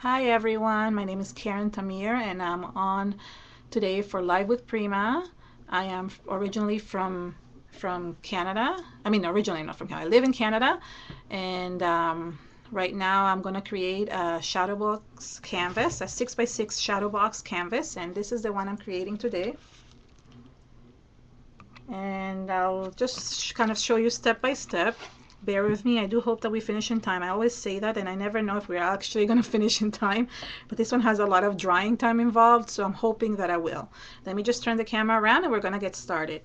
Hi everyone, my name is Karen Tamir and I'm on today for Live with Prima. I am originally from Canada. I mean, originally not from Canada. I live in Canada, and right now I'm going to create a shadow box canvas, a 6x6 shadow box canvas, and this is the one I'm creating today. And I'll just kind of show you step by step. Bear with me. I do hope that we finish in time. I always say that, and I never know if we're actually going to finish in time. But this one has a lot of drying time involved, so I'm hoping that I will. Let me just turn the camera around and we're going to get started.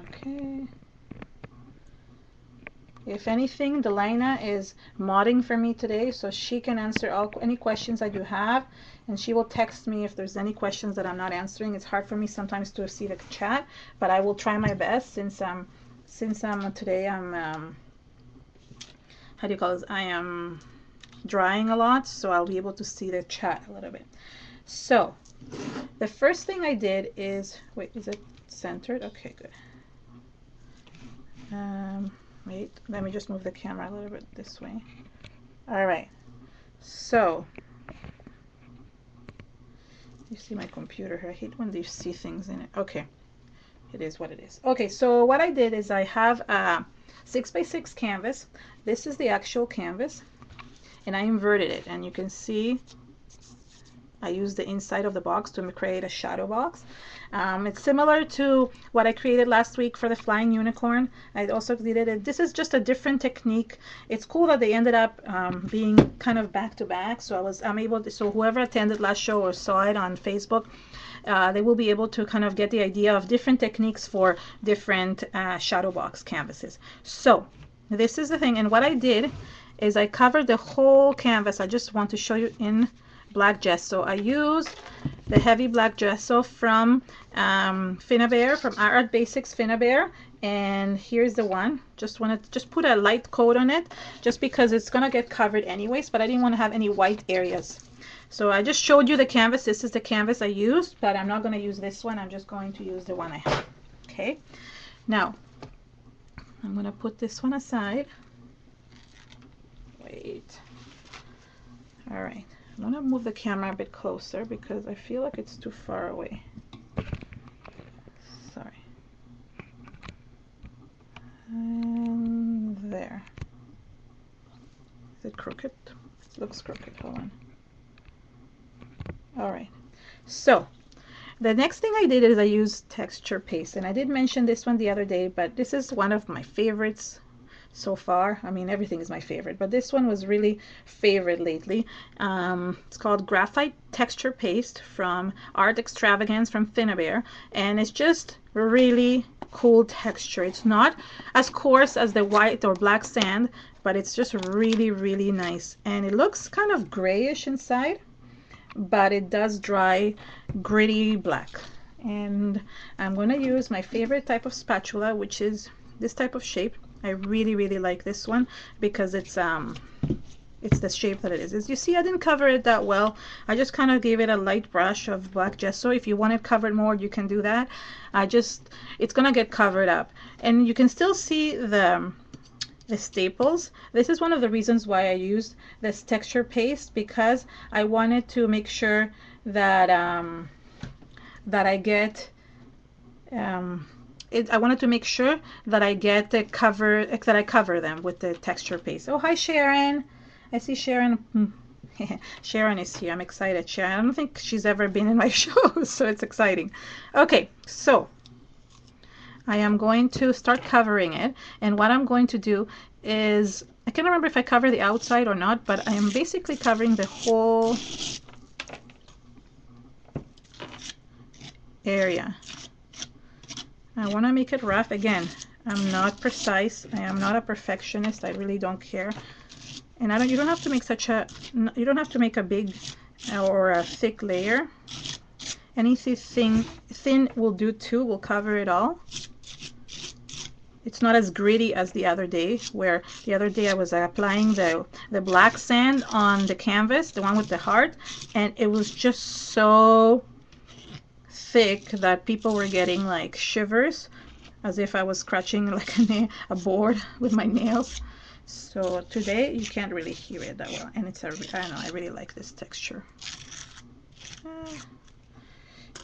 Okay. If anything, Delina is modding for me today, so she can answer any questions that you have, and she will text me if there's any questions that I'm not answering. It's hard for me sometimes to see the chat, but I will try my best since today I'm how do you call this? I am drying a lot, so I'll be able to see the chat a little bit. So the first thing I did is, wait, is it centered? Okay, good. Wait, let me just move the camera a little bit this way. All right, so you see my computer here. I hate when you see things in it. Okay, it is what it is. Okay, so what I did is I have a 6x6 canvas. This is the actual canvas, and I inverted it, and you can see I used the inside of the box to create a shadow box. It's similar to what I created last week for the flying unicorn. I also did it. This is just a different technique. It's cool that they ended up being kind of back to back. So I'm able to, so whoever attended last show or saw it on Facebook, they will be able to kind of get the idea of different techniques for different shadow box canvases. So this is the thing. And what I did is I covered the whole canvas. I just want to show you in black gesso. I used the heavy black gesso from Finnabair, from Art Basics Finnabair, and here's the one. Just want to put a light coat on it, just because it's gonna get covered anyways, but I didn't want to have any white areas. So I just showed you the canvas. This is the canvas I used, but I'm not going to use this one. I'm just going to use the one I have. Okay, now I'm going to put this one aside. Wait. All right. I'm going to move the camera a bit closer because I feel like it's too far away. Sorry. And there. Is it crooked? It looks crooked. Hold on. All right. So the next thing I did is I used texture paste. And I did mention this one the other day, but this is one of my favorites so far. I mean, everything is my favorite, but this one was really favorite lately. It's called Graphite Texture Paste from Art Extravagance from Finnabair, and it's just really cool texture. It's not as coarse as the white or black sand, but it's just really, really nice. And it looks kind of grayish inside, but it does dry gritty black. And I'm going to use my favorite type of spatula, which is this type of shape. I really, really like this one because it's the shape that it is. As you see, I didn't cover it that well. I just kind of gave it a light brush of black gesso. If you want it covered more, you can do that. It's gonna get covered up, and you can still see the staples. This is one of the reasons why I used this texture paste, because I wanted to make sure that that I get I wanted to make sure that I get the cover, that I cover them with the texture paste. Oh, hi Sharon. I see Sharon. Sharon is here. I'm excited. Sharon, I don't think she's ever been in my show, so it's exciting. Okay, so I am going to start covering it, and what I'm going to do is, I can't remember if I cover the outside or not, but I am basically covering the whole area. I want to make it rough. Again, I'm not precise. I am not a perfectionist. I really don't care. And you don't have to make a big or a thick layer. Anything thin will do too. Will cover it all. It's not as gritty as the other day, where the other day I was applying the black sand on the canvas, the one with the heart, and it was just so thick that people were getting like shivers, as if I was scratching like a board with my nails. So today you can't really hear it that well, and it's a, I don't know, I really like this texture.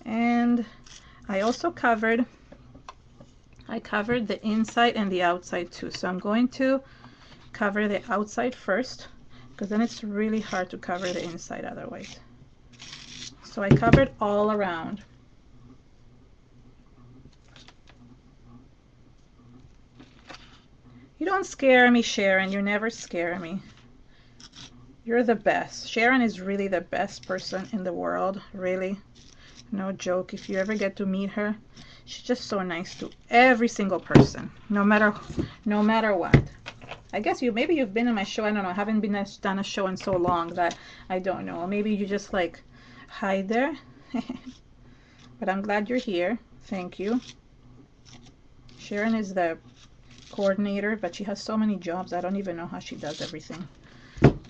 And I also covered the inside and the outside too. So I'm going to cover the outside first, because then it's really hard to cover the inside otherwise. So I covered all around. You don't scare me, Sharon. You never scare me. You're the best. Sharon is really the best person in the world, really. No joke. If you ever get to meet her, she's just so nice to every single person, no matter what. I guess maybe you've been in my show. I don't know. I haven't done a show in so long that I don't know. Maybe you just like hide there. But I'm glad you're here. Thank you. Sharon is the coordinator, but she has so many jobs. I don't even know how she does everything,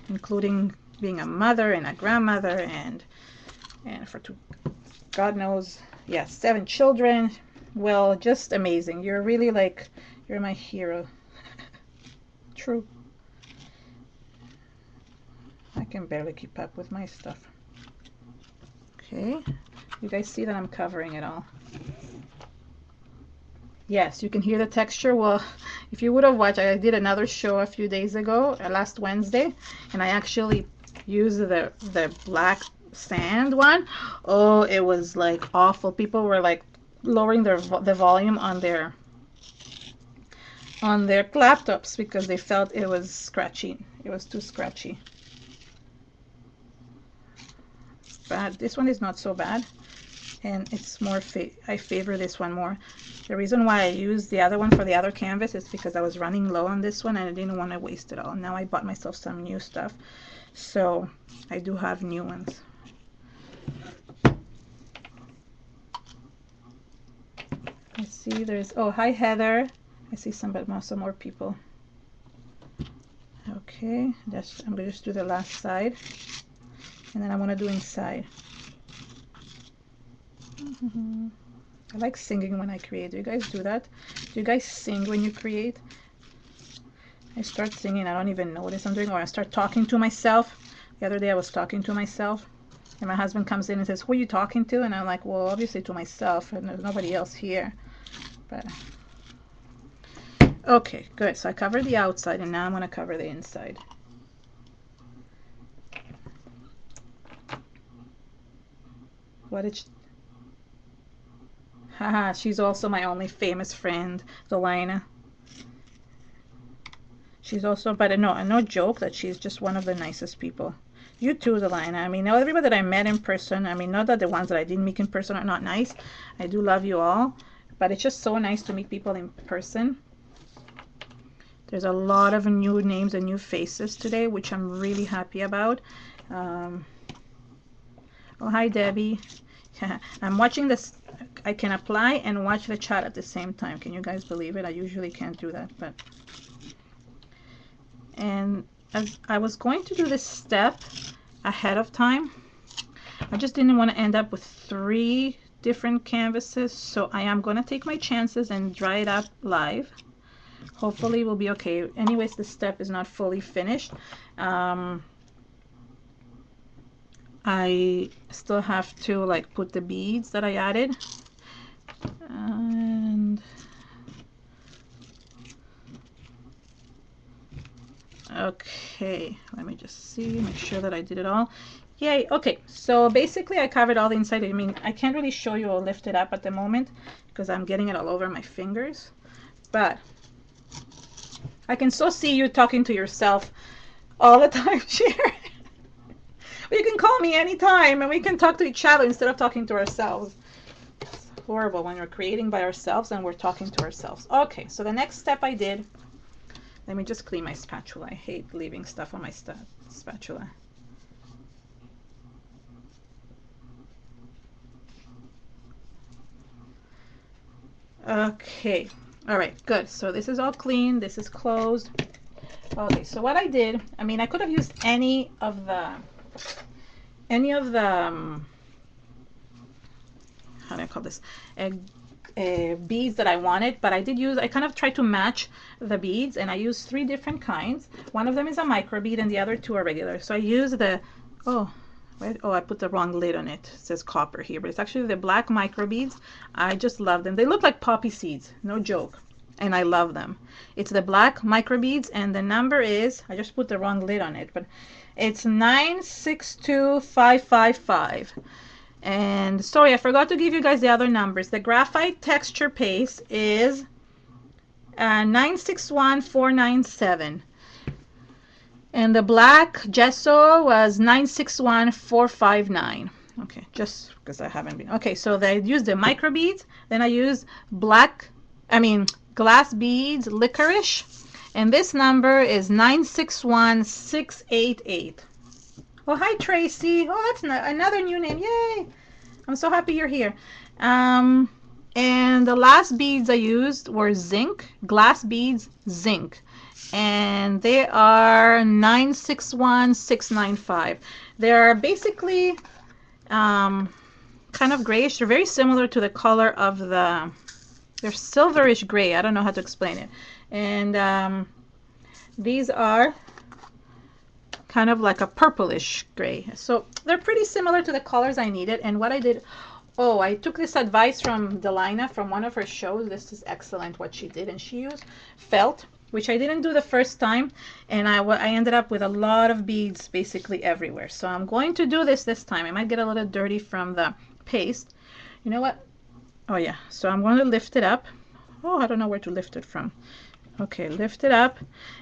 including being a mother and a grandmother and for God knows, yeah, 7 children. Well, just amazing. You're really like, you're my hero. True. I can barely keep up with my stuff. Okay, you guys see that I'm covering it all. Yes, you can hear the texture. Well, if you would have watched, I did another show a few days ago, last Wednesday, and I actually used the black sand one. Oh, it was like awful. People were like lowering the volume on their laptops because they felt it was scratchy. It was too scratchy. Bad. This one is not so bad, and it's more I favor this one more. The reason why I used the other one for the other canvas is because I was running low on this one and I didn't want to waste it all. Now I bought myself some new stuff, so I do have new ones. I see there's, oh, hi Heather. I see some more people. Okay, I'm gonna just do the last side, and then I want to do inside. I like singing when I create. Do you guys do that? Do you guys sing when you create? I start singing, I don't even notice I'm doing, or I start talking to myself. The other day I was talking to myself, and my husband comes in and says, who are you talking to? And I'm like, well, obviously to myself, and there's nobody else here. But okay, good. So I covered the outside, and now I'm going to cover the inside. What did she... Haha, she's also my only famous friend, Delina. She's also, but no joke, that she's just one of the nicest people. You too, Delina. I mean, everybody that I met in person, I mean, not that the ones that I didn't meet in person are not nice. I do love you all, but it's just so nice to meet people in person. There's a lot of new names and new faces today, which I'm really happy about. Oh, hi, Debbie. I'm watching this. I can apply and watch the chat at the same time. Can you guys believe it? I usually can't do that, but... And as I was going to do this step ahead of time, I just didn't want to end up with 3 different canvases, so I am going to take my chances and dry it up live. Hopefully we'll be okay. Anyways, this step is not fully finished. I still have to like put the beads that I added, and okay, let me just see, make sure that I did it all. Yay. Okay, so basically I covered all the inside. I mean, I can't really show you or lift it up at the moment because I'm getting it all over my fingers, but I can so see you talking to yourself all the time, Sharon. But you can call me anytime and we can talk to each other instead of talking to ourselves. It's horrible when we're creating by ourselves and we're talking to ourselves. Okay, so the next step I did, let me just clean my spatula. I hate leaving stuff on my spatula. Okay, all right, good. So this is all clean, this is closed. Okay, so what I did, I mean, I could have used any of the how do I call this, beads that I wanted, but I kind of tried to match the beads, and I used 3 different kinds. One of them is a micro bead and the other 2 are regular. So I used the, oh, I put the wrong lid on it. It says copper here, but it's actually the black micro beads. I just love them. They look like poppy seeds, no joke. And I love them. It's the black micro beads, and the number is, I just put the wrong lid on it, but it's 962555. And sorry, I forgot to give you guys the other numbers. The graphite texture paste is 961497. And the black gesso was 961459. Okay, just because I haven't been. Okay, so I used the micro beads. Then I used glass beads, licorice. And this number is 961688. Oh, hi, Tracy. Oh, that's another new name. Yay. I'm so happy you're here. And the last beads I used were zinc, glass beads, zinc. And they are 961695. They're basically kind of grayish. They're very similar to the color of they're silverish gray. I don't know how to explain it. And these are kind of like a purplish gray. So they're pretty similar to the colors I needed. And what I did, I took this advice from Delina from one of her shows. This is excellent what she did. And she used felt, which I didn't do the first time. And I ended up with a lot of beads basically everywhere. So I'm going to do this time. I might get a little dirty from the paste. You know what? Oh yeah. So I'm going to lift it up. Oh, I don't know where to lift it from. Okay, lift it up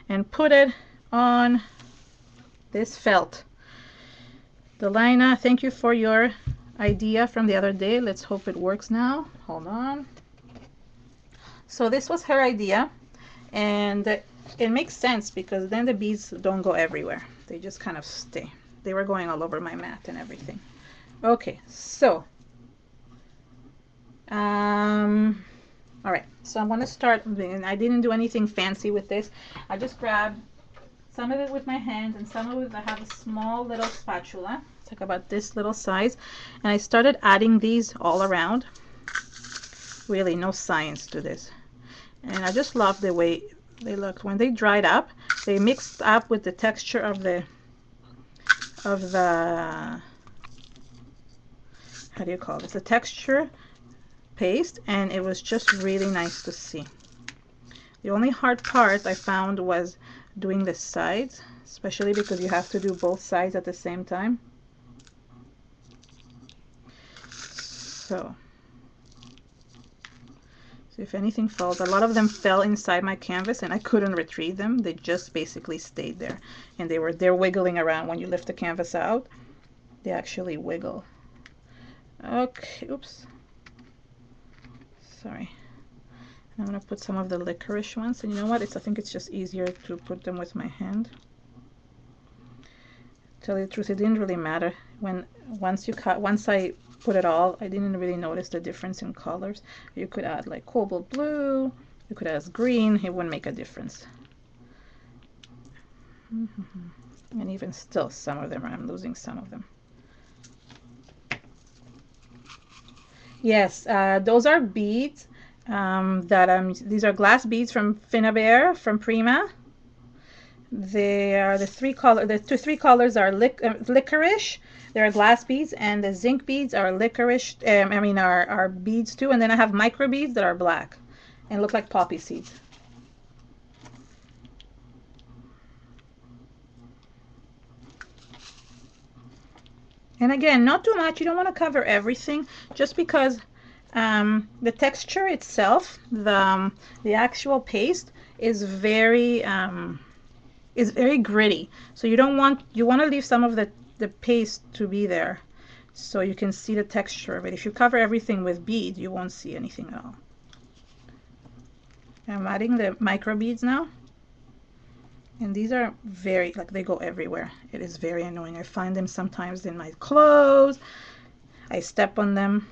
and put it on this felt. Delina, thank you for your idea from the other day. Let's hope it works now. Hold on. So this was her idea, and it makes sense because then the beads don't go everywhere. They just kind of stay. They were going all over my mat and everything. Okay, so all right, so I'm going to start. I didn't do anything fancy with this. I just grabbed some of it with my hands, and some of it I have a small little spatula. It's like about this little size. And I started adding these all around. Really no science to this. And I just love the way they look. When they dried up, they mixed up with the texture of the how do you call this? The texture paste, and it was just really nice to see. The only hard part I found was doing the sides, especially because you have to do both sides at the same time. So if anything falls, a lot of them fell inside my canvas and I couldn't retrieve them. They just basically stayed there, and they're wiggling around. When you lift the canvas out, they actually wiggle. Okay, oops, sorry. I'm going to put some of the licorice ones, and you know what? I think it's just easier to put them with my hand. Tell you the truth, it didn't really matter. Once I put it all, I didn't really notice the difference in colors. You could add like cobalt blue, you could add green, it wouldn't make a difference. And even still, some of them, I'm losing some of them. Yes, those are beads. These are glass beads from Finnabair, from Prima. They are the three colors are licorice. There are glass beads, and the zinc beads are licorice. Are beads too. And then I have micro beads that are black and look like poppy seeds. And again, not too much. You don't want to cover everything, just because the texture itself, the actual paste is very gritty. So you want to leave some of the paste to be there, so you can see the texture of it. If you cover everything with beads, you won't see anything at all. I'm adding the micro beads now, and these are very, like, they go everywhere. It is very annoying. I find them sometimes in my clothes. I step on them.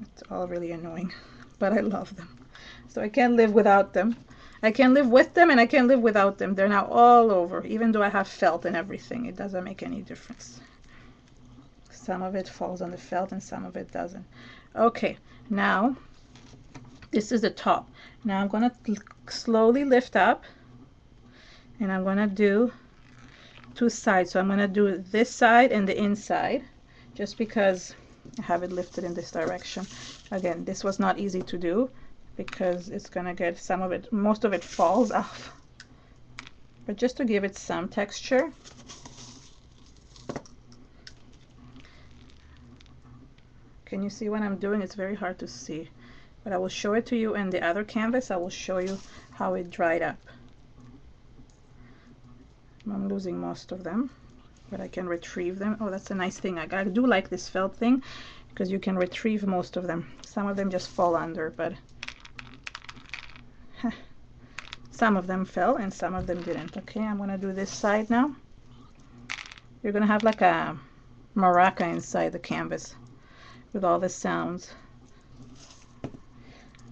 It's all really annoying, but I love them. So I can't live without them. I can live with them and I can live without them. They're now all over. Even though I have felt and everything, it doesn't make any difference. Some of it falls on the felt and some of it doesn't. Okay, now This is the top. Now I'm going to slowly lift up, and I'm going to do two sides. So I'm going to do this side and the inside, just because I have it lifted in this direction. Again, this was not easy to do because it's going to get some of it, most of it falls off. But just to give it some texture. Can you see what I'm doing? It's very hard to see, but I will show it to you in the other canvas. I will show you how it dried up. I'm losing most of them, but I can retrieve them. Oh, that's a nice thing. I do like this felt thing because you can retrieve most of them. Some of them just fall under, but some of them fell and some of them didn't. Okay, I'm going to do this side now. You're going to have like a maraca inside the canvas with all the sounds.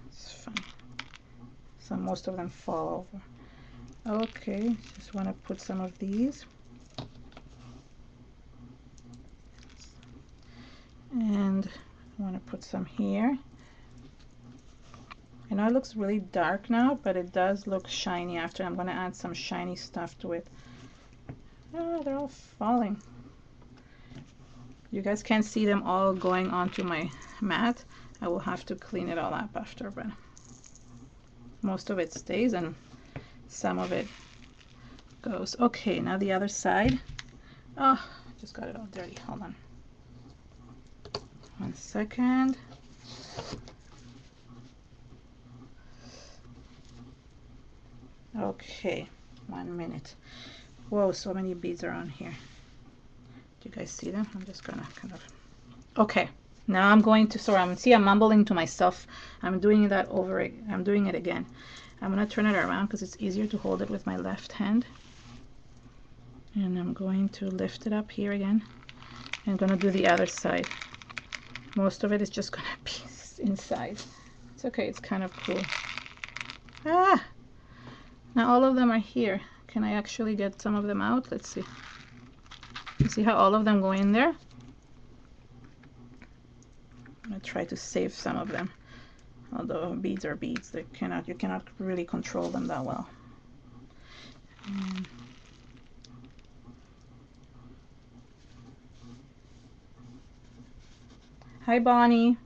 It's fun. So most of them fall over. Okay, just want to put some of these. And I want to put some here. I know it looks really dark now, but it does look shiny after. I'm going to add some shiny stuff to it. Oh, they're all falling. You guys can't see them all going onto my mat. I will have to clean it all up after, but most of it stays and some of it goes. Okay, now the other side. Oh, just got it all dirty. Hold on. 1 second. Okay, 1 minute. Whoa, so many beads are on here. Do you guys see them? I'm just gonna kind of. Okay, now I'm going to. Sorry, I'm mumbling to myself. I'm doing that over. I'm doing it again. I'm gonna turn it around because it's easier to hold it with my left hand. And I'm going to lift it up here again. I'm gonna do the other side. Most of it is just gonna be inside. It's okay. It's kind of cool. Ah! Now all of them are here. Can I actually get some of them out? Let's see. You see how all of them go in there? I'm gonna try to save some of them. Although beads are beads, you cannot really control them that well. Hi Bonnie.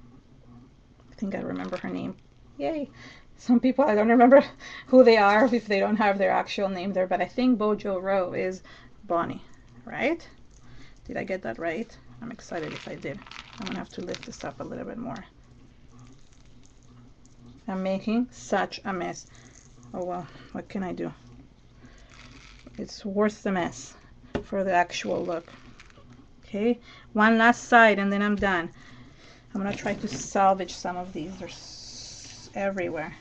I think I remember her name. Yay. Some people, I don't remember who they are if they don't have their actual name there, but I think Bojo Row is Bonnie, right? Did I get that right? I'm excited if I did. I'm gonna have to lift this up a little bit more. I'm making such a mess. Oh well, what can I do? It's worth the mess for the actual look. Okay, one last side and then I'm done. I'm gonna try to salvage some of these. They're everywhere.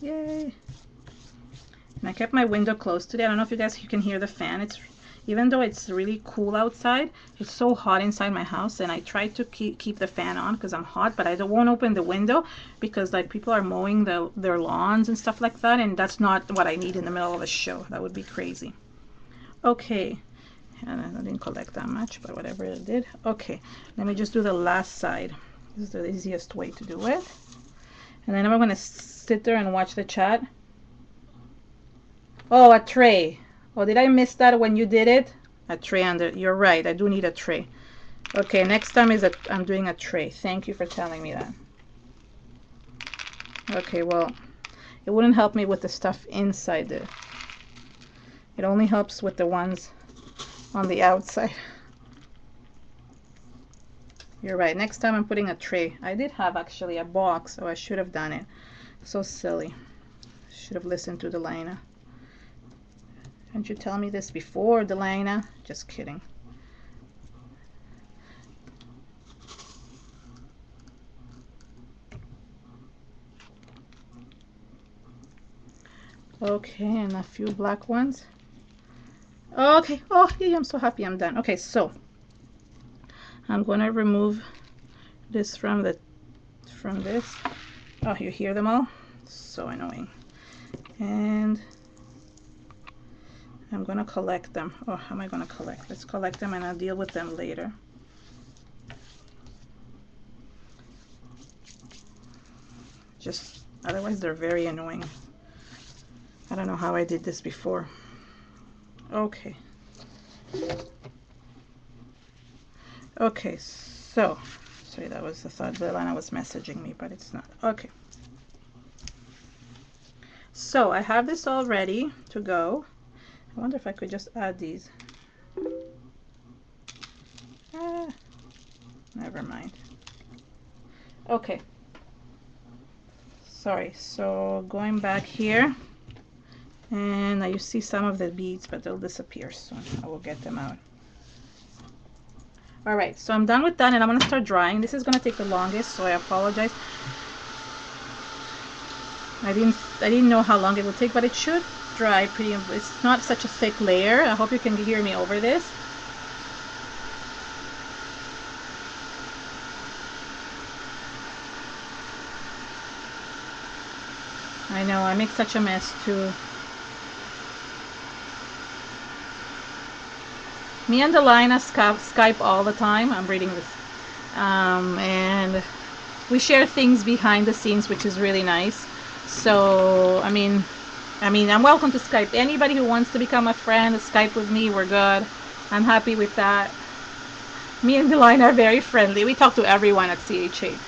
Yay. And I kept my window closed today. I don't know if you guys can hear the fan. It's, even though it's really cool outside, it's so hot inside my house, and I try to keep the fan on because I'm hot, but I won't open the window because like people are mowing their lawns and stuff like that, and that's not what I need in the middle of a show. That would be crazy. Okay, and I didn't collect that much, but whatever it did. Okay, let me just do the last side. This is the easiest way to do it. And then I'm going to sit there and watch the chat. Oh, a tray. Oh, did I miss that when you did it? A tray under. You're right. I do need a tray. Okay, next time I'm doing a tray. Thank you for telling me that. Okay, well, it wouldn't help me with the stuff inside it. It only helps with the ones on the outside. You're right. Next time I'm putting a tray. I did have actually a box, so I should have done it. So silly. Should have listened to Delina. Didn't you tell me this before, Delina? Just kidding. Okay, and a few black ones. Okay. Oh, yeah, I'm so happy I'm done. Okay, so I'm going to remove this from this. Oh, you hear them all? So annoying. And I'm going to collect them. Oh, how am I going to collect? Let's collect them and I'll deal with them later. Otherwise they're very annoying. I don't know how I did this before. Okay. Okay, so sorry, that was the thought that Lana was messaging me, but it's not. Okay. So I have this all ready to go. I wonder if I could just add these. Never mind. Okay. Sorry, so going back here, and now you see some of the beads, but they'll disappear soon. I will get them out. All right, so I'm done with that, and I'm going to start drying. This is going to take the longest, so I apologize. I didn't know how long it would take, but it should dry pretty. It's not such a thick layer. I hope you can hear me over this. I know, I make such a mess too. Me and Delina Skype all the time. I'm reading this. And we share things behind the scenes, which is really nice. So, I mean, I'm welcome to Skype. Anybody who wants to become a friend, Skype with me, we're good. I'm happy with that. Me and Delina are very friendly. We talk to everyone at CHA.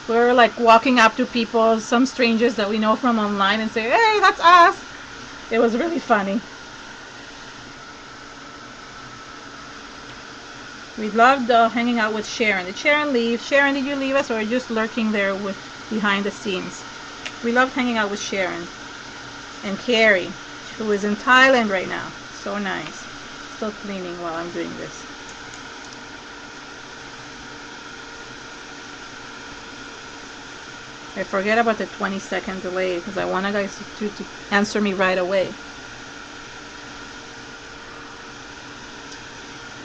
We're like walking up to people, some strangers that we know from online, and say, hey, that's us. It was really funny. We loved hanging out with Sharon. Did Sharon leave? Sharon, did you leave us, or just lurking there with behind the scenes? We loved hanging out with Sharon. And Carrie, who is in Thailand right now. So nice. Still cleaning while I'm doing this. I forget about the 20-second delay because I want you guys to answer me right away.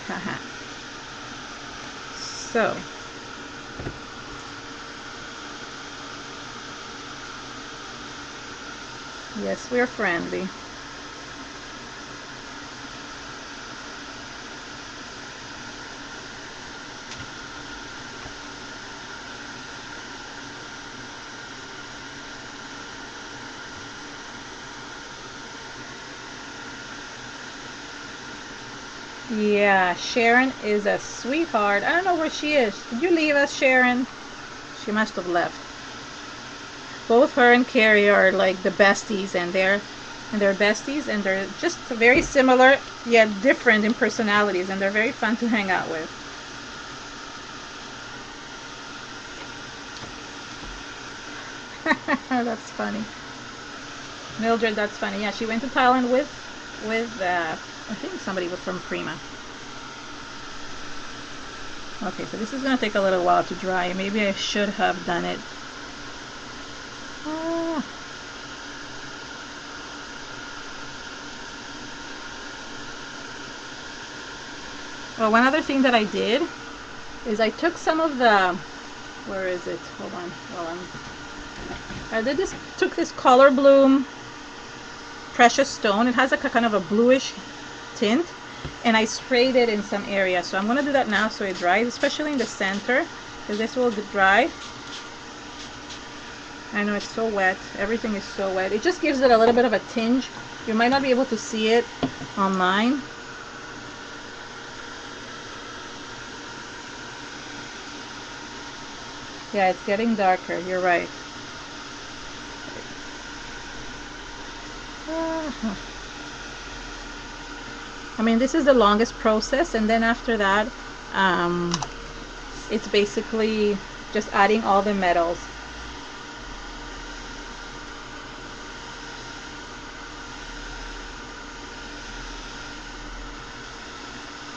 Haha. So. Yes, we're friendly. Yeah, Sharon is a sweetheart. I don't know where she is. Did you leave us, Sharon? She must have left. Both her and Carrie are like the besties, and they're besties, and they're just very similar yet different in personalities, and they're very fun to hang out with. That's funny. Mildred, that's funny. Yeah, she went to Thailand with I think somebody was from Prima. Okay, so this is going to take a little while to dry. Maybe I should have done it. Well, one other thing that I did is I took some of the, where is it? Hold on. Took this Color Bloom Precious Stone. It has a kind of a bluish tint, and I sprayed it in some areas. So I'm going to do that now so it dries, especially in the center, because this will dry. I know it's so wet. Everything is so wet. It just gives it a little bit of a tinge. You might not be able to see it online. Yeah, it's getting darker. You're right. I mean, this is the longest process, and then after that, it's basically just adding all the metals.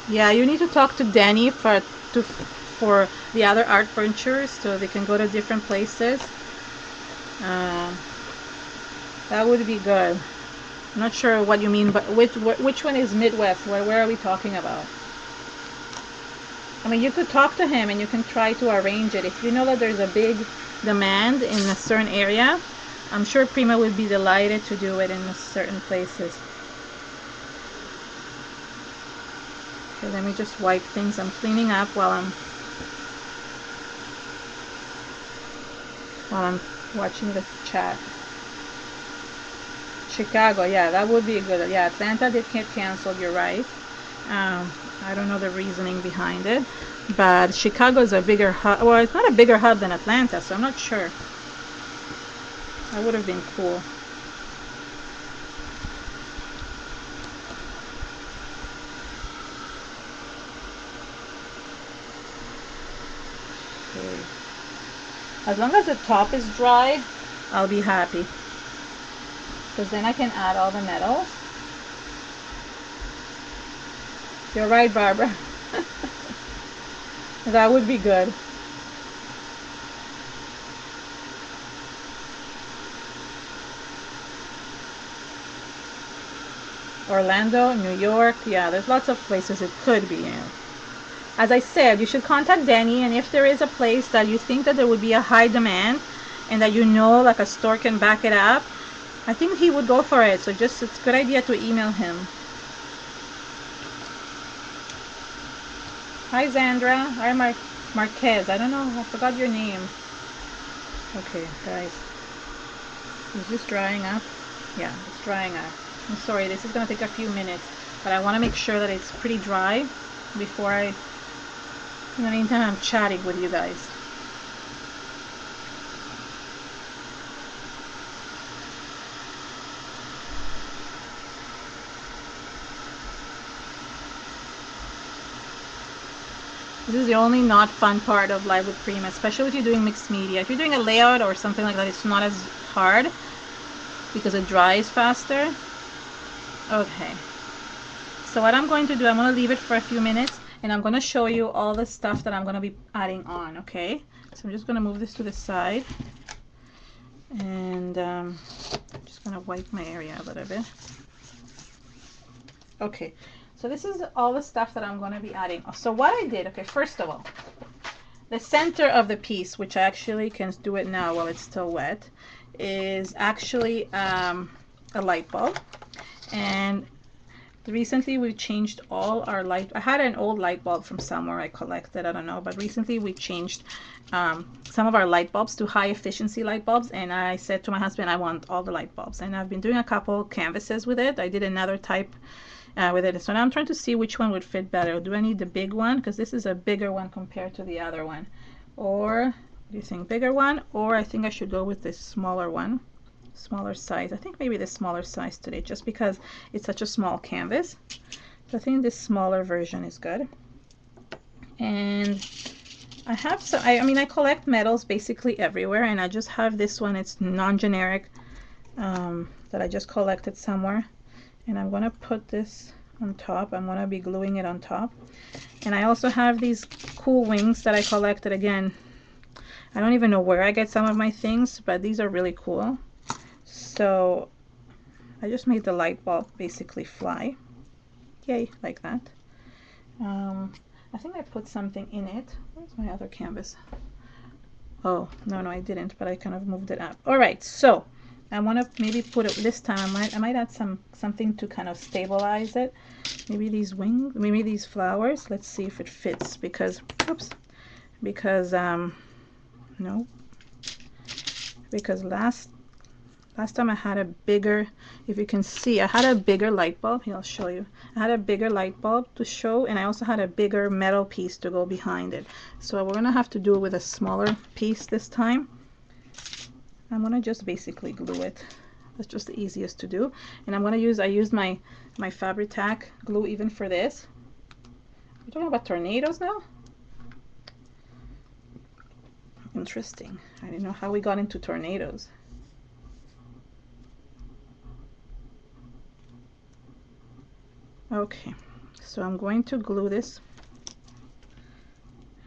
Yeah, you need to talk to Danny for the other art furnitures, so they can go to different places. That would be good. I'm not sure what you mean, but which one is Midwest? Where are we talking about? I mean, you could talk to him and you can try to arrange it. If you know that there's a big demand in a certain area, I'm sure Prima would be delighted to do it in certain places. Okay, let me just wipe things. I'm cleaning up while I'm watching the chat. Chicago, yeah, that would be good. Yeah, Atlanta did get canceled, you're right. I don't know the reasoning behind it, but Chicago is a bigger hub. Well, it's not a bigger hub than Atlanta, so I'm not sure. That would have been cool. Okay. As long as the top is dry, I'll be happy, because then I can add all the metals. You're right, Barbara. That would be good. Orlando, New York, yeah, there's lots of places it could be in. As I said, you should contact Danny, and if there is a place that you think that there would be a high demand and that you know like a store can back it up, I think he would go for it. So just, it's a good idea to email him. Hi Zandra, hi Marquez, I don't know, I forgot your name. Okay guys, is this drying up? Yeah, it's drying up. I'm sorry, this is going to take a few minutes, but I want to make sure that it's pretty dry before in the meantime I'm chatting with you guys. This is the only not fun part of live with Prima, especially if you're doing mixed media. If you're doing a layout or something like that, it's not as hard because it dries faster. Okay, so what I'm going to do, I'm going to leave it for a few minutes, and I'm going to show you all the stuff that I'm going to be adding on. Okay, so I'm just going to move this to the side, and I'm just going to wipe my area a little bit. Okay, so this is all the stuff that I'm going to be adding. So what I did, okay, first of all, the center of the piece, which I actually can do it now while it's still wet, is actually a light bulb. And recently we changed all our light. I had an old light bulb from somewhere I collected, I don't know, but recently we changed some of our light bulbs to high efficiency light bulbs, and I said to my husband I want all the light bulbs, and I've been doing a couple canvases with it. I did another type with it, so now I'm trying to see which one would fit better. Do I need the big one, because this is a bigger one compared to the other one, or do you think bigger one, or I think I should go with this smaller one, smaller size. I think maybe the smaller size today, just because it's such a small canvas. So I think this smaller version is good. And I have some, I mean I collect metals basically everywhere, and I just have this one. It's non-generic that I just collected somewhere, and I'm gonna put this on top. I'm gonna be gluing it on top. And I also have these cool wings that I collected. Again, I don't even know where I get some of my things, but these are really cool. So I just made the light bulb basically fly. Yay, like that. I think I put something in it. Where's my other canvas? Oh, no, I didn't, but I kind of moved it up. All right, so I want to maybe put it this time. I might add something to kind of stabilize it. Maybe these wings, maybe these flowers. Let's see if it fits, because, oops, because, no, because last time I had a bigger, if you can see, I had a bigger light bulb. Here, I'll show you. I had a bigger light bulb to show, and I also had a bigger metal piece to go behind it. So we're gonna have to do it with a smaller piece this time. I'm gonna just basically glue it. That's just the easiest to do. And I'm gonna use, I used my Fabri-Tac glue even for this. We're talking about tornadoes now? Interesting. I didn't know how we got into tornadoes. Okay, so I'm going to glue this.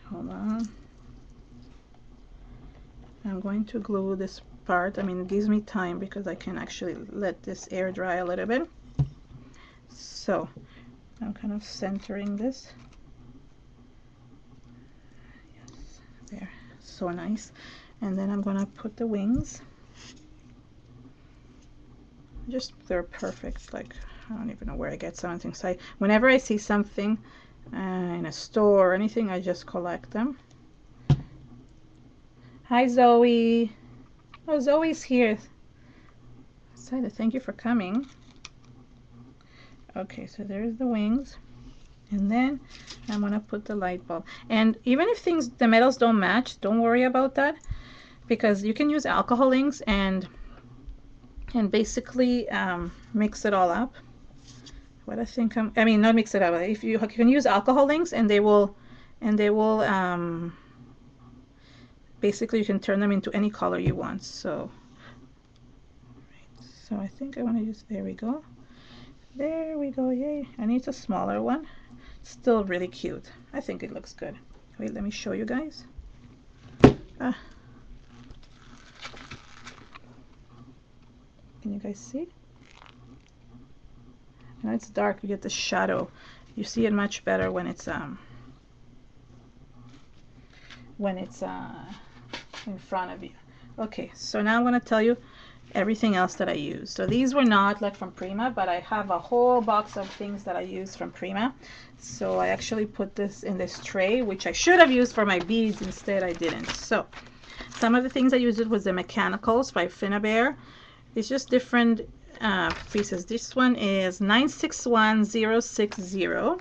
Hold on. I'm going to glue this part. I mean, it gives me time because I can actually let this air dry a little bit. So I'm kind of centering this. Yes, there. So nice. And then I'm gonna put the wings. Just, they're perfect. Like, I don't even know where I get something. So whenever I see something in a store or anything, I just collect them. Hi Zoe. Oh, Zoe's here. Excited. Thank you for coming. Okay, so there's the wings. And then I'm going to put the light bulb. And even if the metals don't match, don't worry about that, because you can use alcohol inks and basically mix it all up. What I think I mean, not mix it up. If you can use alcohol inks, and they will basically you can turn them into any color you want. So I think I want to use, there we go. There we go, yay. I need a smaller one. Still really cute. I think it looks good. Wait, let me show you guys. Can you guys see? Now it's dark, you get the shadow. You see it much better when it's in front of you. Okay, so now I'm going to tell you everything else that I use. So these were not like from Prima, but I have a whole box of things that I use from Prima. So I actually put this in this tray, which I should have used for my beads. Instead I didn't. So some of the things I used was the Mechanicals by Finnabair. It's just different pieces. This one is 961060.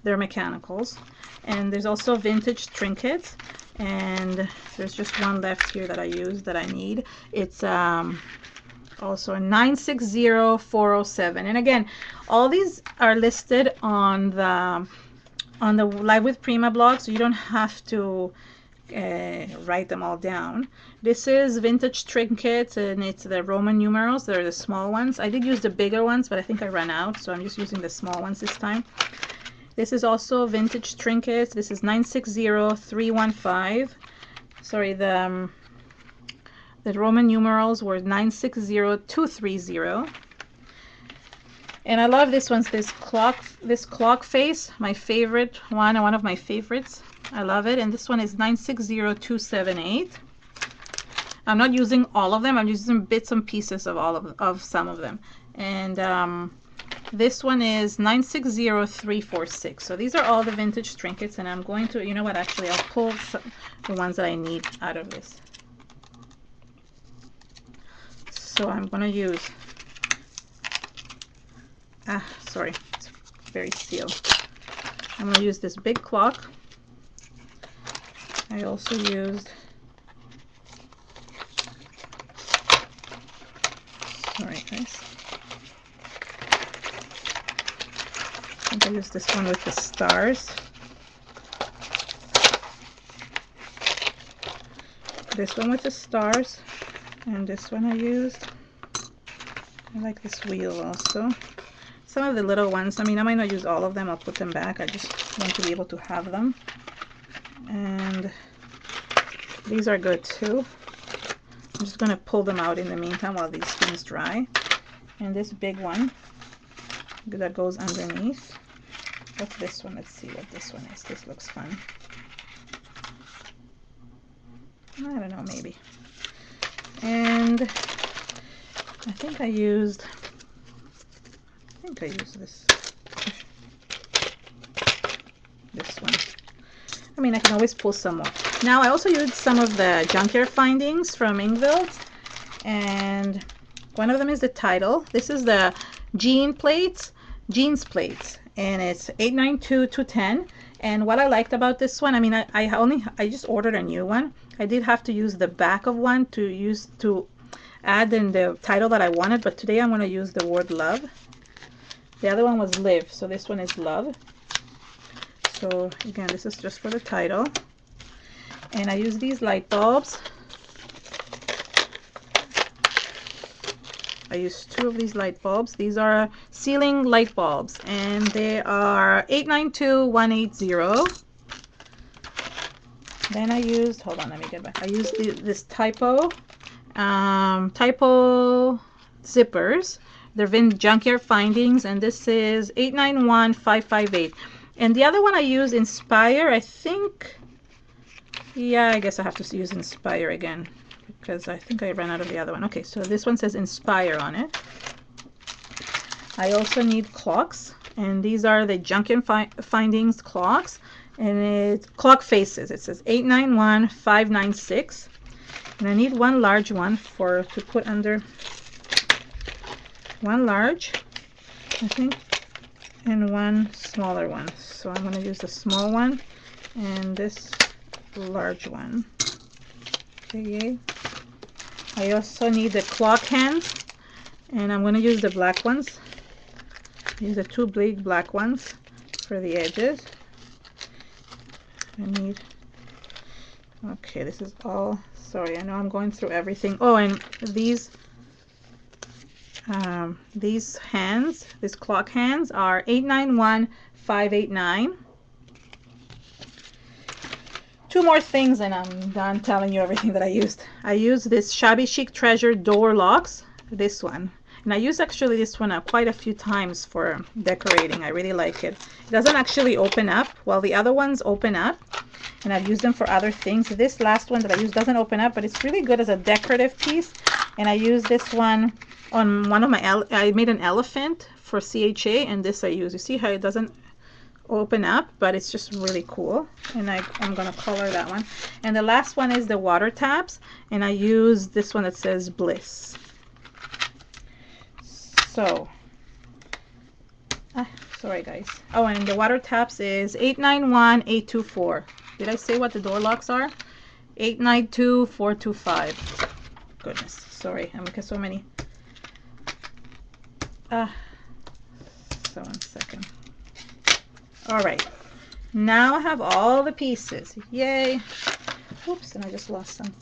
They're Mechanicals. And there's also vintage trinkets. And there's just one left here that I use that I need. It's also a 960407. And again, all these are listed on the Live with Prima blog, so you don't have to write them all down. This is vintage trinkets, and it's the Roman numerals. They're the small ones. I did use the bigger ones, but I think I ran out, so I'm just using the small ones this time. This is also vintage trinkets. This is 960315. Sorry, the Roman numerals were 960230. And I love this one. This clock face, my favorite one of my favorites. I love it. And this one is 960278. I'm not using all of them. I'm using bits and pieces of of some of them. And this one is 960346. So these are all the vintage trinkets, and I'm going to, you know what, actually I'll pull the ones that I need out of this. So I'm going to use, sorry, it's very sealed. I'm going to use this big clock. I also used, sorry guys, I use this one with the stars. This one with the stars, and this one I used. I like this wheel also. Some of the little ones, I mean, I might not use all of them. I'll put them back. I just want to be able to have them. And these are good too. I'm just going to pull them out in the meantime while these things dry. And this big one that goes underneath. What's this one? Let's see what this one is. This looks fun. I don't know, maybe. And I think I used this one. I mean, I can always pull some more. Now I also used some of the Junkyard Findings from Ingvild, and one of them is the title. This is the jeans plates, and it's 892-210. And what I liked about this one, I mean, I just ordered a new one. I did have to use the back of one to add in the title that I wanted, but today I'm going to use the word love. The other one was live, so this one is love. So again, this is just for the title. And I use these light bulbs. I used 2 of these light bulbs. These are ceiling light bulbs, and they are 892180. Then I used, hold on, let me get back. I used this typo zippers. They're Junkyard Findings, and this is 891558. And the other one I use Inspire, I think. Yeah, I guess I have to use Inspire again, because I think I ran out of the other one. Okay, so this one says Inspire on it. I also need clocks, and these are the Junkyard Findings clocks, and it's clock faces. It says 891596. And I need one large one to put under, one large, I think, and one smaller one. So I'm going to use the small one and this large one. Okay. I also need the clock hands, and I'm going to use the black ones. Use the two big black ones for the edges. I need, okay, this is all, sorry, I know I'm going through everything. Oh, and these hands, these clock hands are 891589. Two more things and I'm done telling you everything that I used. I used this Shabby Chic Treasure door locks, this one. And I use actually this one quite a few times for decorating. I really like it. It doesn't actually open up, while the other ones open up. And I've used them for other things. This last one that I used doesn't open up, but it's really good as a decorative piece. And I use this one on one of my, I made an elephant for CHA, and this I use. You see how it doesn't open up, but it's just really cool. And I'm going to color that one. And the last one is the water taps, and I use this one that says Bliss. So, sorry guys. Oh, and the water taps is 891824. Did I say what the door locks are? 892425. Goodness, sorry. I'm making so many. So 1 second. All right. Now I have all the pieces. Yay. Oops, and I just lost some.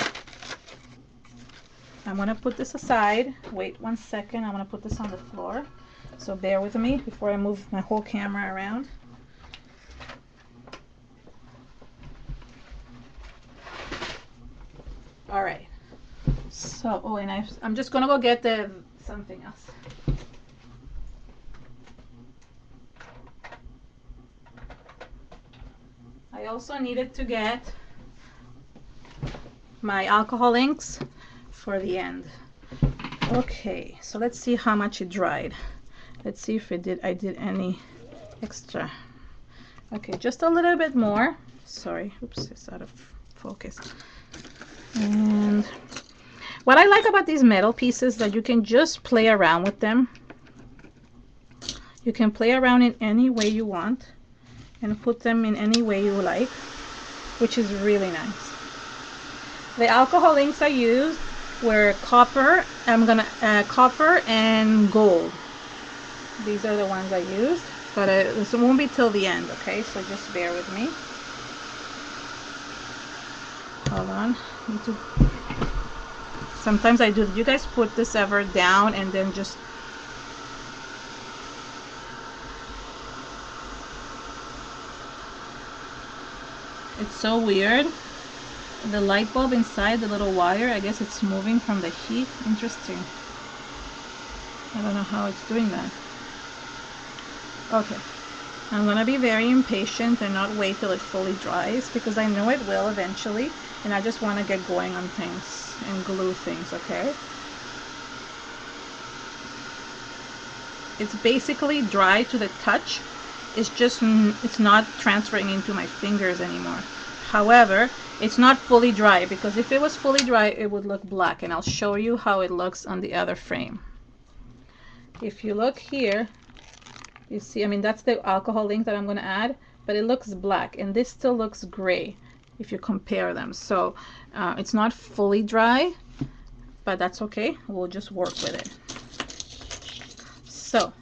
I'm going to put this aside. Wait 1 second. I'm going to put this on the floor. So bear with me before I move my whole camera around. All right. So, oh, and I'm just going to go get something else. I also needed to get my alcohol inks for the end. Okay, so let's see how much it dried. Let's see if I did any extra. Okay, just a little bit more. Sorry, oops, it's out of focus. And what I like about these metal pieces is that you can just play around with them. You can play around in any way you want and put them in any way you like, which is really nice. The alcohol inks I used were copper. Copper and gold. These are the ones I used, but this won't be till the end, okay? So just bear with me. Hold on. Sometimes I do. You guys put this ever down and then just it's so weird. The light bulb inside the little wire, I guess it's moving from the heat. Interesting. I don't know how it's doing that. Okay. I'm going to be very impatient and not wait till it fully dries, because I know it will eventually, and I just want to get going on things and glue things, okay? It's basically dry to the touch. It's just, it's not transferring into my fingers anymore. However, it's not fully dry, because if it was fully dry, it would look black, and I'll show you how it looks on the other frame. If you look here, you see, I mean, that's the alcohol ink that I'm going to add, but it looks black, and this still looks gray if you compare them. So it's not fully dry, but that's okay. We'll just work with it. So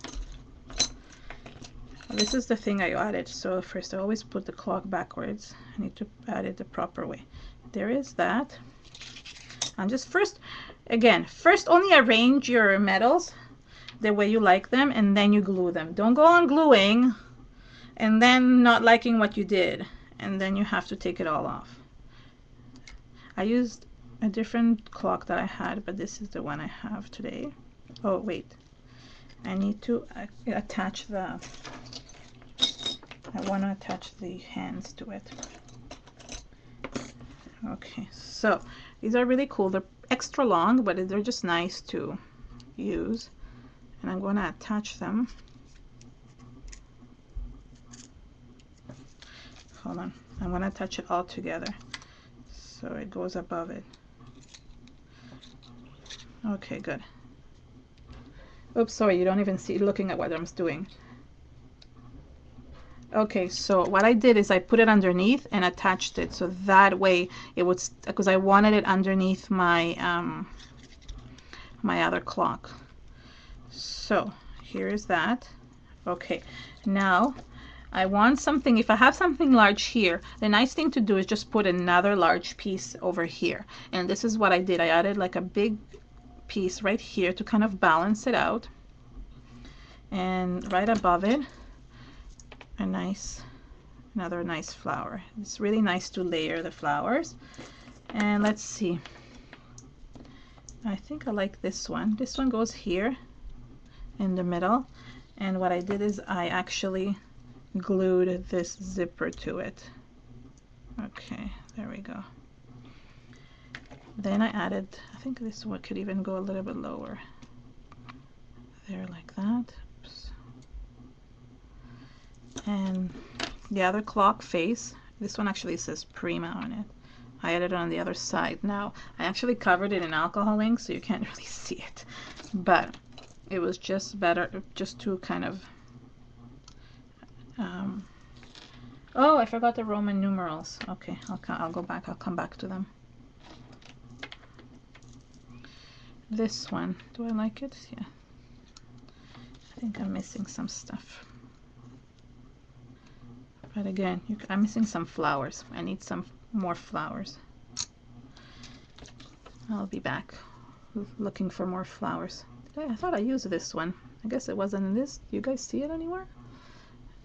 this is the thing I added. So first, I always put the clock backwards. I need to add it the proper way. There is that. And just first only arrange your metals the way you like them, and then you glue them. Don't go on gluing and then not liking what you did, and then you have to take it all off. I used a different clock that I had, but this is the one I have today. Oh wait, I need to attach I want to attach the hands to it. Okay, so these are really cool. They're extra long, but they're just nice to use. And I'm going to attach them. Hold on. I'm going to attach it all together so it goes above it. Okay, good. Oops, sorry, you don't even see looking at what I'm doing. Okay, so what I did is I put it underneath and attached it, so that way it would, because I wanted it underneath my my other clock. So here's that. Okay, now I want something, if I have something large here, the nice thing to do is just put another large piece over here. And this is what I did. I added like a big piece right here to kind of balance it out. And right above it, another nice flower. It's really nice to layer the flowers. And let's see. I think I like this one. This one goes here in the middle. And what I did is I actually glued this zipper to it. Okay, there we go. Then I added, I think this one could even go a little bit lower. There, like that. Oops. And the other clock face, this one actually says Prima on it. I added it on the other side. Now, I actually covered it in alcohol ink, so you can't really see it. But it was just better, just to kind of... oh, I forgot the Roman numerals. Okay, I'll go back. I'll come back to them. This one, do I like it? Yeah. I think I'm missing some stuff. But again, I'm missing some flowers. I need some more flowers. I'll be back looking for more flowers. I thought I used this one. I guess it wasn't in this. Do you guys see it anywhere?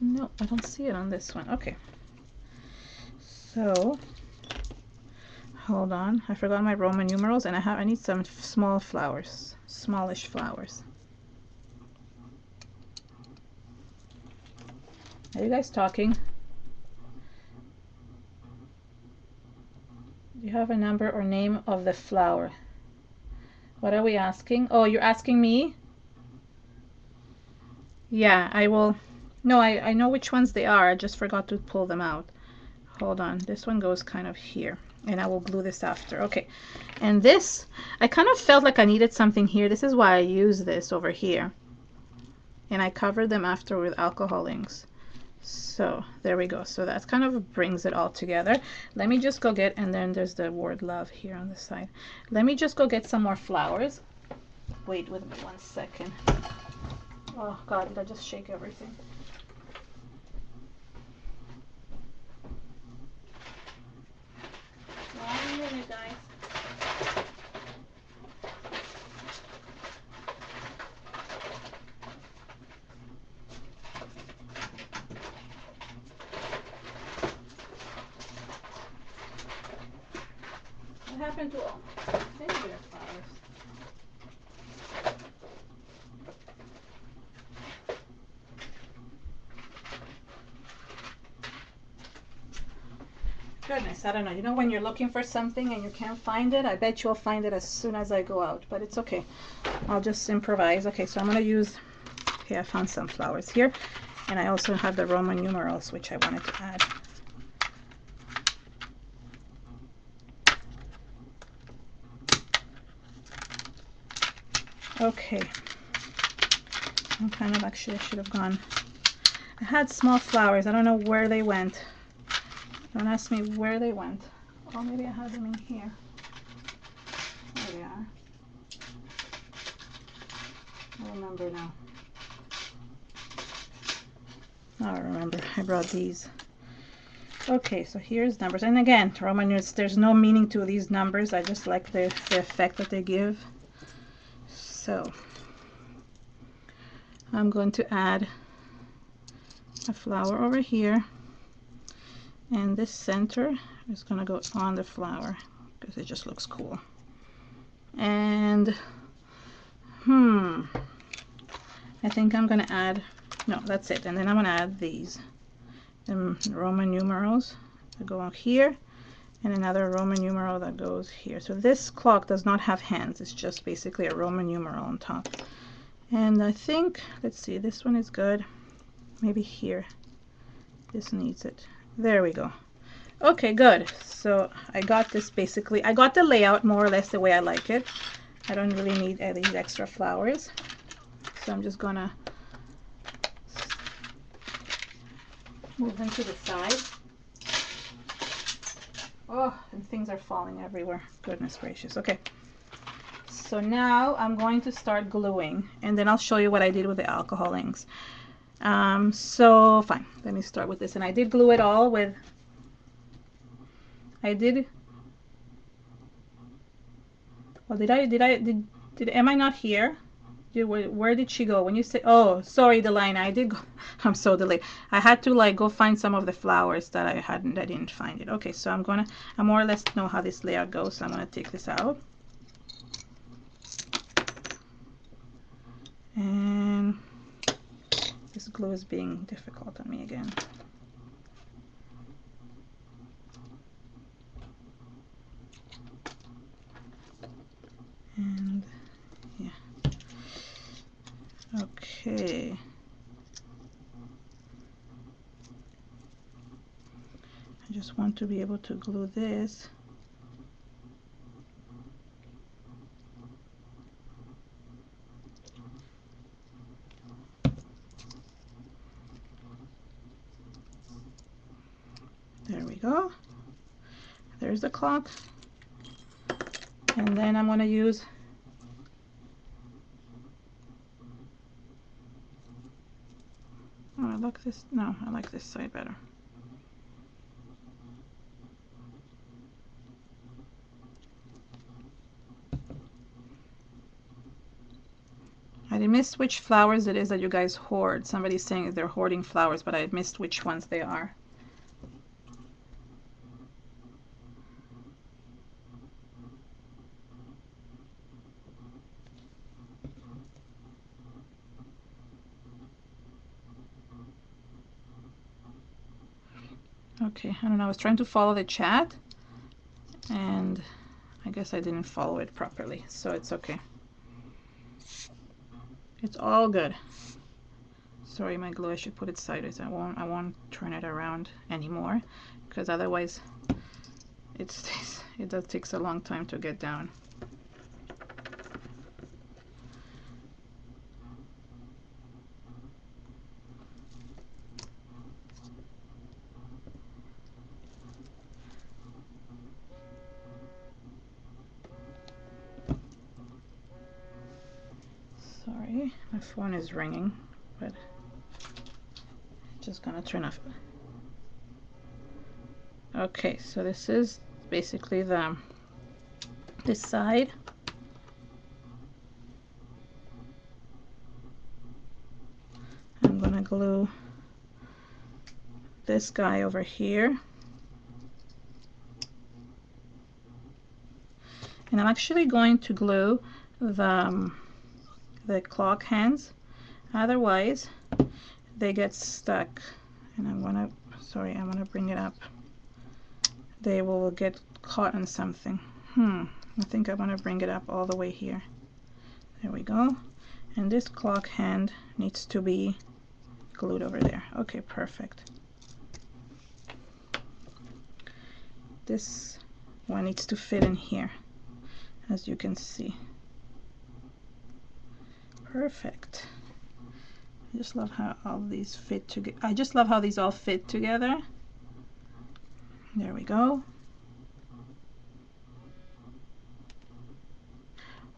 No, I don't see it on this one. Okay. So, hold on. I forgot my Roman numerals, and I need some small flowers, smallish flowers. Are you guys talking? Do you have a number or name of the flower? What are we asking? Oh, you're asking me? Yeah, I will. No, I know which ones they are. I just forgot to pull them out. Hold on. This one goes kind of here. And I will glue this after. Okay. And this, I kind of felt like I needed something here. This is why I use this over here. And I covered them after with alcohol inks. So there we go. So that kind of brings it all together. Let me just go get, and then there's the word love here on the side. Let me just go get some more flowers. Wait with me 1 second. Oh God, did I just shake everything? One minute, guys. What happened to all? Maybe they're flowers. Goodness, I don't know. You know when you're looking for something and you can't find it? I bet you'll find it as soon as I go out, but it's okay. I'll just improvise. Okay, so I'm going to use, okay, I found some flowers here, and I also have the Roman numerals, which I wanted to add. Okay. I'm kind of, actually, I should have gone. I had small flowers. I don't know where they went. Don't ask me where they went. Oh, maybe I have them in here. There they are. I remember now. I remember. I brought these. Okay, so here's numbers. And again, Roman numerals, there's no meaning to these numbers. I just like the effect that they give. So I'm going to add a flower over here. And this center is going to go on the flower because it just looks cool. And I think I'm going to add, no, that's it. And then I'm going to add these, the Roman numerals that go on here, and another Roman numeral that goes here. So this clock does not have hands. It's just basically a Roman numeral on top. And I think, let's see, this one is good. Maybe here. This needs it. There we go. Okay, good. So I got this basically, I got the layout more or less the way I like it. I don't really need these extra flowers, so I'm just gonna move them to the side. Oh, and things are falling everywhere. Goodness gracious. Okay. So now I'm going to start gluing, and then I'll show you what I did with the alcohol inks. So fine, let me start with this. And I did glue it all with, am I not here? Where did she go? When you say, oh, sorry, Delina, I did go. I'm so delayed. I had to like go find some of the flowers that I didn't find it. Okay, so I more or less know how this layout goes, so I'm gonna take this out. And this glue is being difficult on me again. And yeah. Okay. I just want to be able to glue this. There we go. There's the clock. And then I'm going to use I like this. No, I like this side better. I missed which flowers it is that you guys hoard. Somebody's saying they're hoarding flowers, but I missed which ones they are. Okay, I don't know. I was trying to follow the chat, and I guess I didn't follow it properly, so it's okay. It's all good. Sorry, my glue, I should put it sideways. I won't turn it around anymore, because otherwise it does takes a long time to get down. Sorry, my phone is ringing, but just gonna turn off. Okay, so this is basically this side. I'm gonna glue this guy over here, and I'm actually going to glue the clock hands, otherwise they get stuck, and I'm gonna bring it up. They will get caught on something. I think I want to bring it up all the way here. There we go. And this clock hand needs to be glued over there. Okay, perfect. This one needs to fit in here, as you can see. Perfect. I just love how all these fit together. I just love how these all fit together. There we go.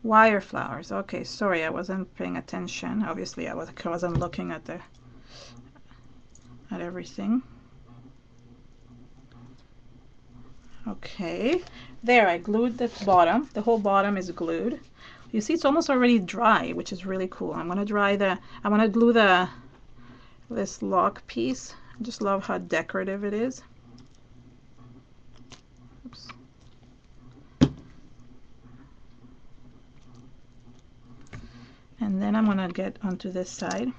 Wire flowers. Okay, sorry, I wasn't paying attention. Obviously, I wasn't looking at everything. Okay, there, I glued the bottom. The whole bottom is glued. You see, it's almost already dry, which is really cool. I'm gonna glue this lock piece. I just love how decorative it is. Oops. And then I'm gonna get onto this side.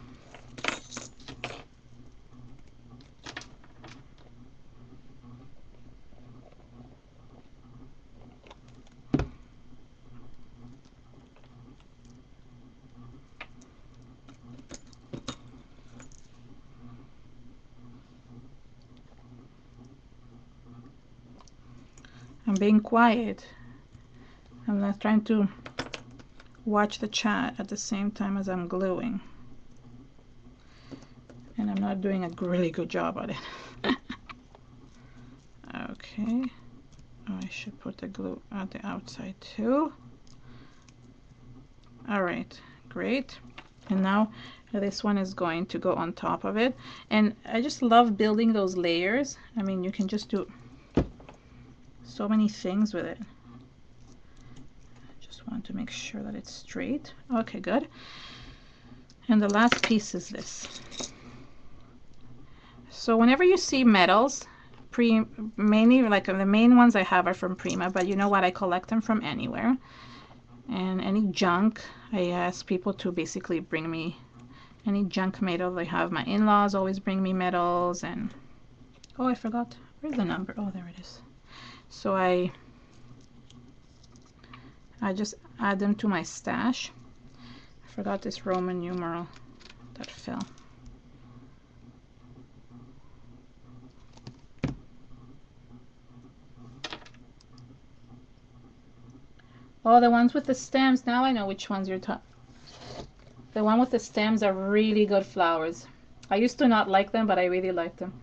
I'm being quiet. I'm not trying to watch the chat at the same time as I'm gluing. And I'm not doing a really good job at it. Okay. Oh, I should put the glue at the outside too. All right, great. And now this one is going to go on top of it. And I just love building those layers. I mean, you can just do so many things with it. I just want to make sure that it's straight. Okay, good. And the last piece is this. So whenever you see metals, mainly like the main ones I have are from Prima, but you know what, I collect them from anywhere. And any junk, I ask people to basically bring me any junk metal they have. My in-laws always bring me metals. And oh, I forgot, where's the number? Oh, there it is. So I just add them to my stash. I forgot this Roman numeral that fell. Oh, the ones with the stems. Now I know which ones you're talking. The one with the stems are really good flowers. I used to not like them, but I really like them.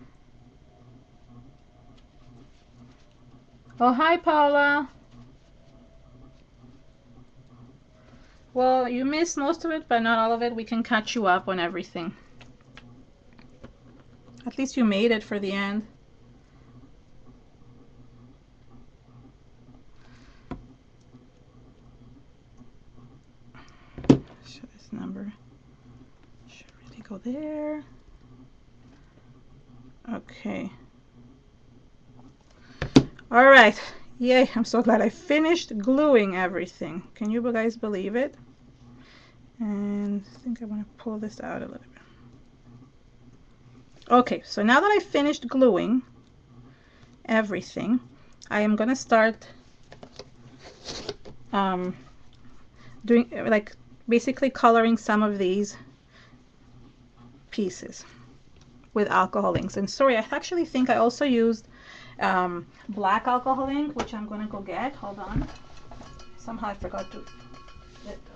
Oh, hi, Paula. Well, you missed most of it, but not all of it. We can catch you up on everything. At least you made it for the end. So this number should really go there. Okay. All right. Yay, I'm so glad I finished gluing everything. Can you guys believe it? And I think I want to pull this out a little bit. Okay, so now that I finished gluing everything, I am going to start doing, like, basically coloring some of these pieces with alcohol inks. And sorry, I actually think I also used black alcohol ink, which I'm going to go get. Hold on. Somehow I forgot to get those.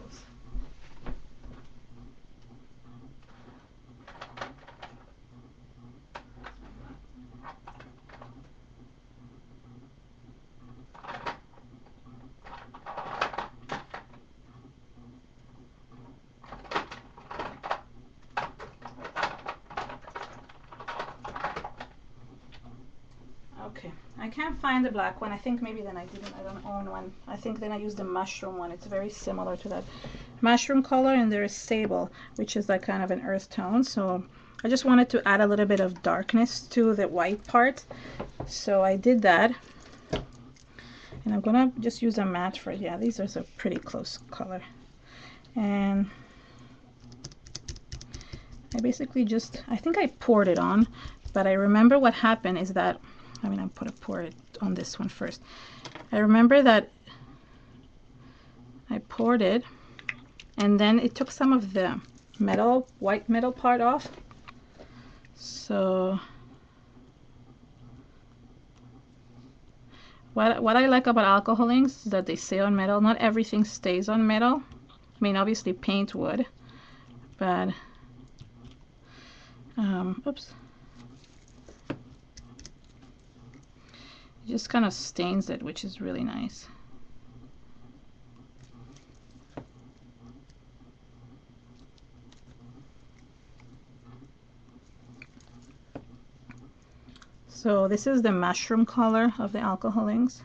Okay, I can't find the black one. I think maybe then I didn't. I don't own one. I think then I used the mushroom one. It's very similar to that mushroom color, and there is sable, which is like kind of an earth tone. So I just wanted to add a little bit of darkness to the white part. So I did that. And I'm gonna just use a matte for it. Yeah, these are a pretty close color. And I basically just, I think I poured it on, but I remember what happened is that, I mean, I'm pour it on this one first. I remember that I poured it, and then it took some of the metal, white metal part off. So what I like about alcohol inks is that they stay on metal. Not everything stays on metal. I mean, obviously paint would, but oops. It just kind of stains it, which is really nice. So this is the mushroom color of the alcohol inks.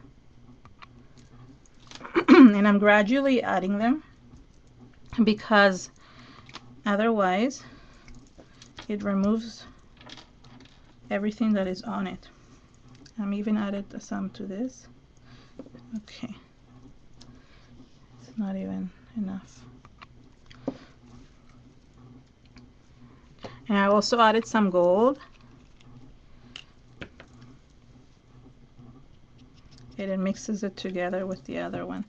And I'm gradually adding them because otherwise it removes everything that is on it. I'm even added some to this. Okay, it's not even enough. And I also added some gold. And it mixes it together with the other one.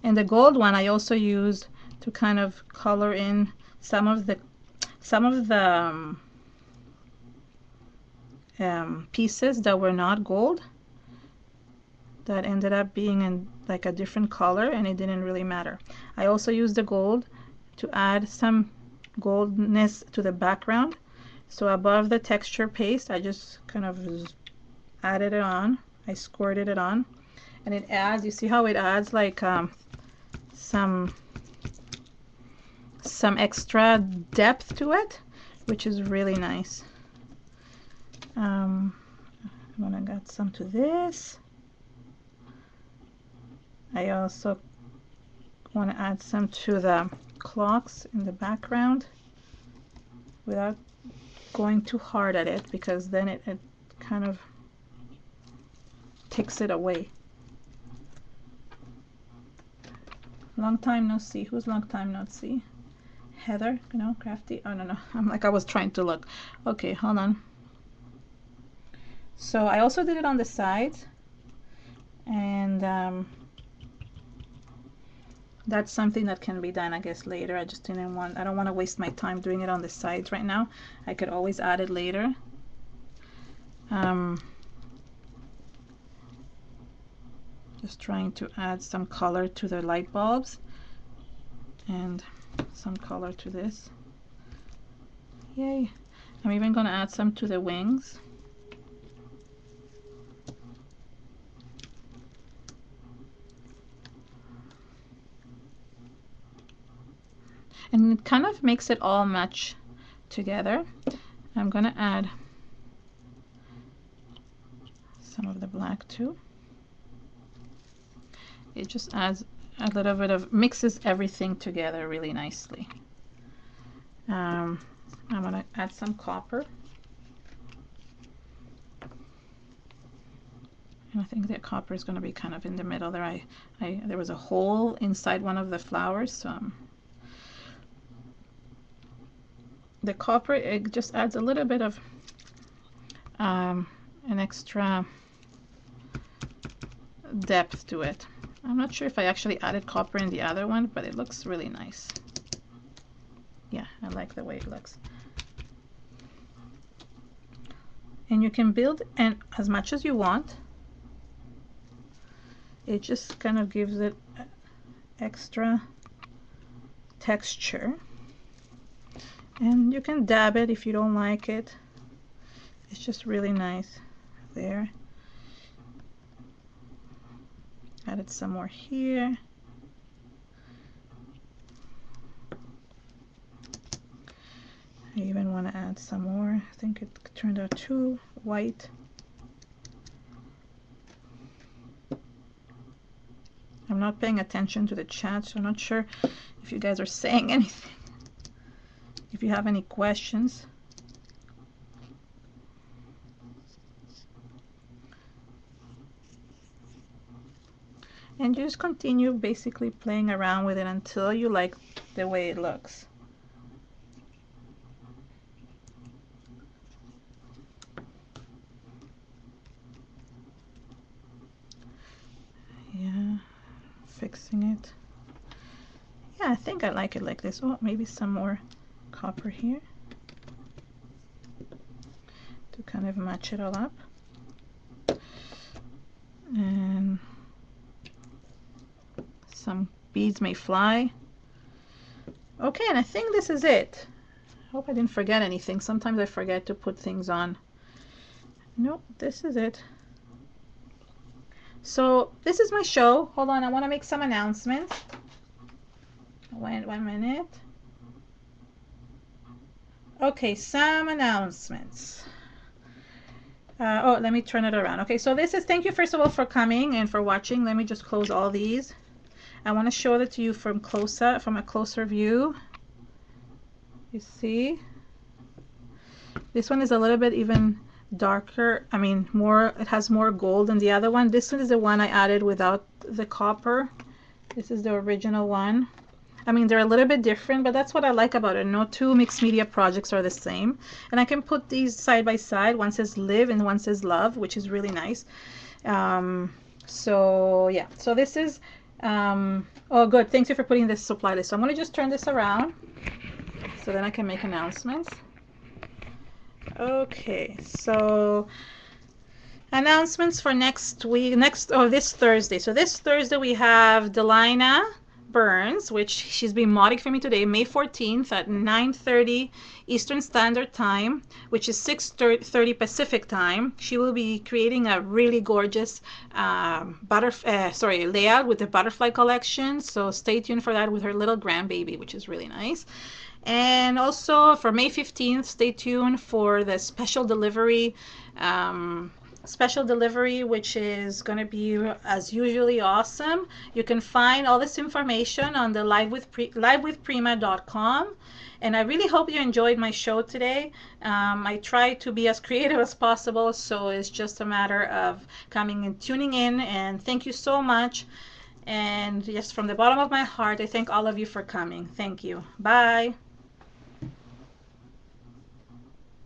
And the gold one I also used to kind of color in some of the pieces that were not gold, that ended up being in like a different color, and it didn't really matter. I also used the gold to add some goldness to the background. So above the texture paste, I just kind of added it on. I squirted it on, and it adds, you see how it adds like some extra depth to it, which is really nice. I'm gonna get some to this. I also want to add some to the clocks in the background without going too hard at it, because then it kind of takes it away. Long time no see. Who's long time no see? Heather, you know, crafty. Oh, no, I'm like, I was trying to look. Okay, hold on. So I also did it on the sides, and that's something that can be done, I guess, later. I just didn't want, I don't want to waste my time doing it on the sides right now. I could always add it later. Just trying to add some color to the light bulbs and some color to this. Yay. I'm even going to add some to the wings. And it kind of makes it all match together. I'm going to add some of the black too. It just adds a little bit of, mixes everything together really nicely. I'm going to add some copper. And I think that copper is going to be kind of in the middle there. There was a hole inside one of the flowers, so the copper, it just adds a little bit of an extra depth to it. I'm not sure if I actually added copper in the other one, but it looks really nice. Yeah, I like the way it looks. And you can build as much as you want. It just kind of gives it extra texture. And you can dab it if you don't like it. It's just really nice there. Added some more here. I even want to add some more. I think it turned out too white. I'm not paying attention to the chat, so I'm not sure if you guys are saying anything. If you have any questions. And you just continue basically playing around with it until you like the way it looks. Yeah, fixing it. Yeah, I think I like it like this. Oh, maybe some more copper here to kind of match it all up. And some beads may fly. Okay, and I think this is it. I hope I didn't forget anything. Sometimes I forget to put things on. Nope, this is it. So this is my show. Hold on, I want to make some announcements. Wait 1 minute. Okay, some announcements. Oh, let me turn it around. Okay, so this is, thank you first of all for coming and for watching. Let me just close all these. I want to show it to you from close up, from a closer view. You see? This one is a little bit even darker. I mean, more, it has more gold than the other one. This one is the one I added without the copper. This is the original one. I mean, they're a little bit different, but that's what I like about it. No two mixed media projects are the same. And I can put these side by side. One says live and one says love, which is really nice. So yeah, so this is, oh good, thank you for putting this supply list. So I'm going to just turn this around so then I can make announcements. Okay, so Announcements for next week, this Thursday. So this Thursday we have Delina Burns, which she's been modding for me today, May 14th at 9:30 Eastern Standard Time, which is 6:30 Pacific Time. She will be creating a really gorgeous layout with the butterfly collection. So stay tuned for that with her little grandbaby, which is really nice. And also for May 15th, stay tuned for the special delivery, which is going to be as usually awesome. You can find all this information on the livewithprima.com. And I really hope you enjoyed my show today. I try to be as creative as possible, so it's just a matter of coming and tuning in. And thank you so much. And yes, from the bottom of my heart, I thank all of you for coming. Thank you. Bye.